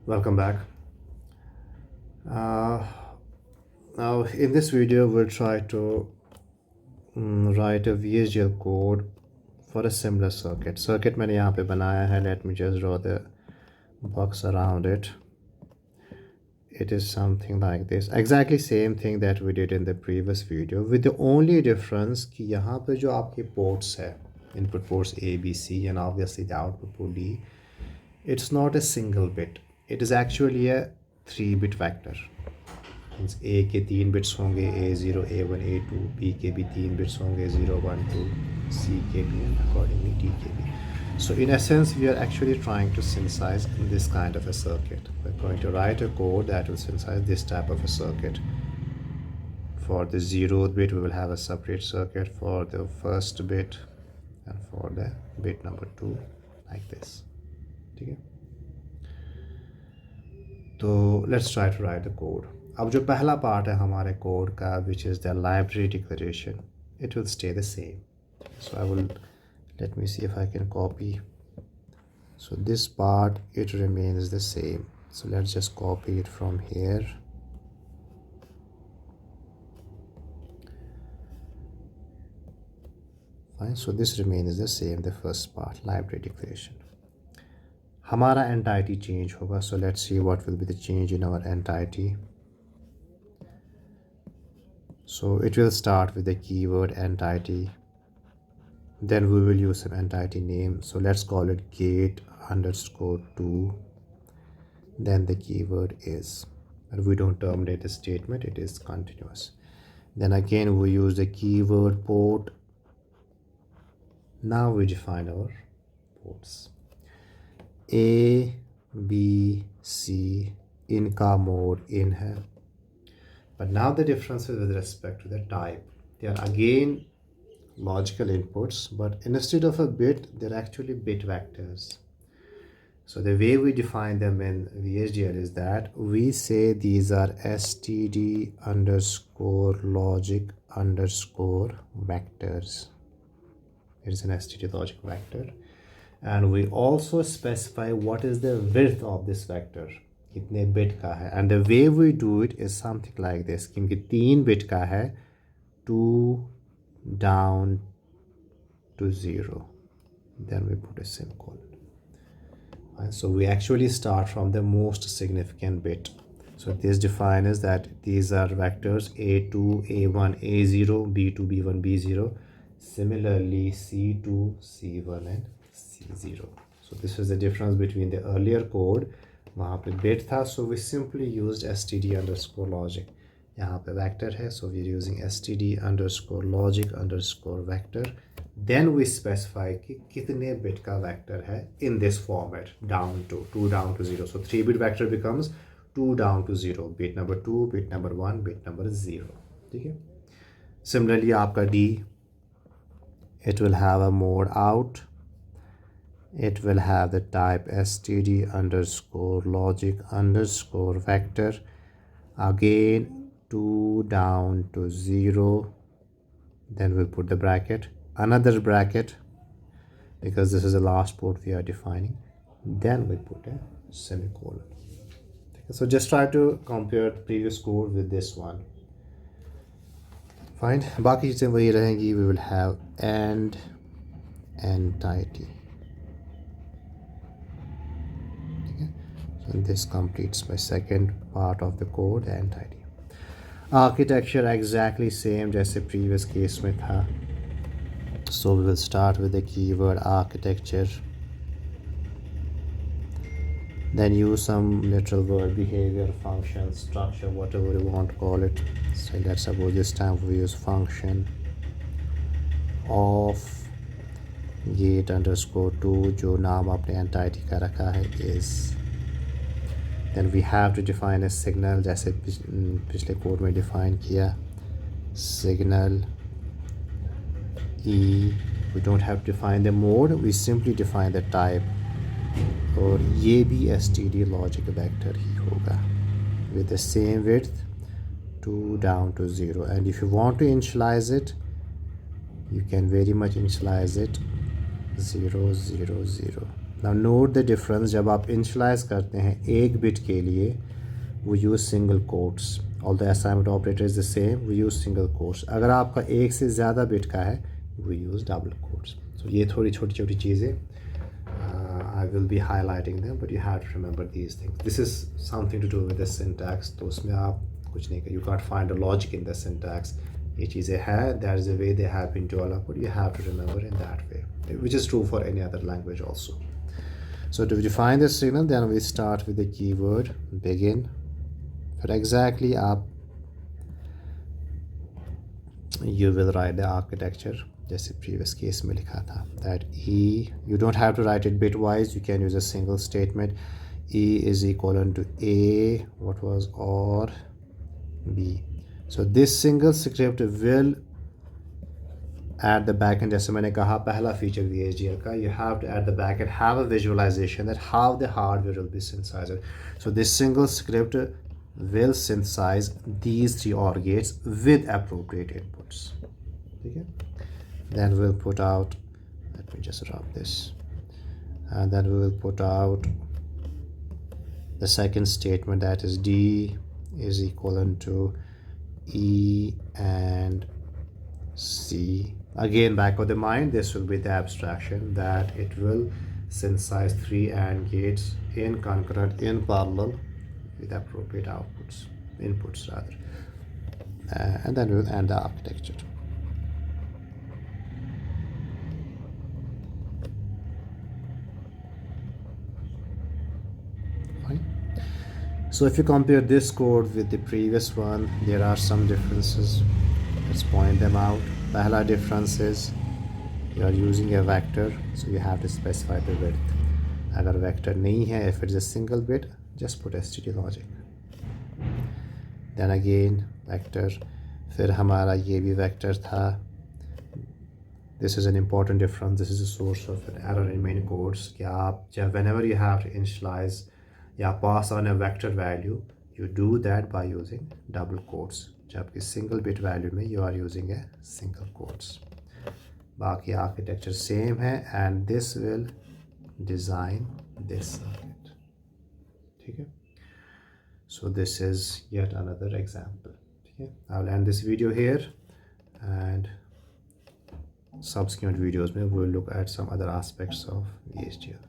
Welcome back. Uh, Now in this video we'll try to write a VHDL code for a similar circuit. Circuit मैंने यहाँ पे बनाया है. Let me just draw the box around it. It is something like this. Exactly same thing that we did in the previous video, with the only difference कि यहाँ पे जो आपके ports है, input ports A, B, C, and obviously the output port D, it's not a single bit. It is actually a 3-bit vector. Means ए के 3 bits होंगे, A0, A1, A2, B के भी 3 बिट्स होंगे, 0, 1, 2, C के भी, and accordingly D के भी. So in essence, we are actually trying to synthesize this kind of a circuit. We're going to write a code that will synthesize this type of a circuit. For the 0th bit, we will have a separate circuit for the first bit, and for the bit number 2, like this. Okay? So let's try to write the code. अब जो पहला part है हमारे code का, which is the library declaration, it will stay the same. So I will let me see if I can copy. So this part it remains the same. So let's just copy it from here. Fine. So this remains the same, the first part library declaration. हमारा entity change होगा. So let's see what will be the change in our entity. So it will start with the keyword entity. Then we will use some entity name. So let's call it gate underscore 2. Then the keyword is, and we don't terminate the statement, it is continuous. Then again we use the keyword port. Now we define our ports. A, B, C, इनका mode in है. But now the difference is with respect to the type. They are again logical inputs, but instead of a bit, they're actually bit vectors. So the way we define them in VHDL is that we say these are std underscore logic underscore vectors. It is an std logic vector. And we also specify what is the width of this vector. कितने bit का है. And the way we do it is something like this. क्योंकि 3 bit का है, 2 down to 0, then we put a semicolon. So we actually start from the most significant bit. So this defines that these are vectors A2, A1, A0, B2, B1, B0. Similarly, C2, C1, and C0. So this is the difference between the earlier code. वहाँ पे bit था, so we simply used std underscore logic. यहाँ पे vector है, so we're using std underscore logic underscore vector. Then we specify कि कितने bit का vector है in this format, down to 2 down to 0. So 3-bit vector becomes 2 down to 0. Bit number 2, bit number 1, bit number 0. ठीक है. Similarly आपका D, it will have a mode out. It will have the type std underscore logic underscore vector. Again 2 down to 0. Then we'll put the bracket, another bracket, because this is the last port we are defining. Then we put a semicolon. So just try to compare the previous code with this one. Fine. बाकी चीज़ें वही रहेंगी. We will have and entity. And this completes my second part of the code, entity. Architecture exactly same जैसे previous case में था. So we will start with the keyword architecture. Then use some literal word, behavior, function, structure, whatever you want to call it. So let's suppose this time we use function of gate underscore 2, जो नाम आपने entity का रखा है is. Then we have to define a signal, जैसे पिछले code में define किया. Signal E. We don't have to define the mode, we simply define the type. और ये भी std logic vector ही होगा with the same width, 2 down to 0. And if you want to initialize it, you can very much initialize it 0, 0, 0. Now note the difference. जब आप initialize करते हैं एक bit के लिए we use single quotes. Although assignment operator is the same, we use single quotes. अगर आपका एक से ज़्यादा bit का है we use double quotes. So ये थोड़ी छोटी छोटी चीज़ें I will be highlighting them, but you have to remember these things. This is something to do with the syntax. तो उसमें आप कुछ नहीं कर, you can't find a logic in the syntax. ये चीज़ें हैं, that is the way they have been developed, but you have to remember in that way, which is true for any other language also. So to define the signal, then we start with the keyword begin. For exactly आप you will write the architecture जैसे previous case में लिखा था, that E, you don't have to write it bitwise, you can use a single statement. E is equivalent to A, what was, or B. So this single script will at the backend, जैसे मैंने कहा पहला feature VHDL का, you have to at the backend have a visualization that how the hardware will be synthesized. So this single script will synthesize these three OR gates with appropriate inputs. Okay? Then we'll put out, let me just rub this, and then we will put out the second statement, that is D is equivalent to E and C. Again, back of the mind, this will be the abstraction that it will synthesize 3 AND gates in concurrent, in parallel, with appropriate inputs rather. And then we'll end the architecture. Fine. So if you compare this code with the previous one, there are some differences. Let's point them out. Pehla difference is you are using a vector, so you have to specify the width. Agar vector nahi hai, if it's a single bit, just put std logic. Then again vector, फिर हमारा ये भी vector था. This is an important difference. This is a source of an error in many codes. कि आप जब whenever you have to initialize या pass on a vector value, you do that by using double quotes. जबकि single bit value में you are using a single quotes. बाकी architecture same है, and this will design this circuit. ठीक है? So this is yet another example. Okay? I'll end this video here, and subsequent videos में we'll look at some other aspects of VHDL.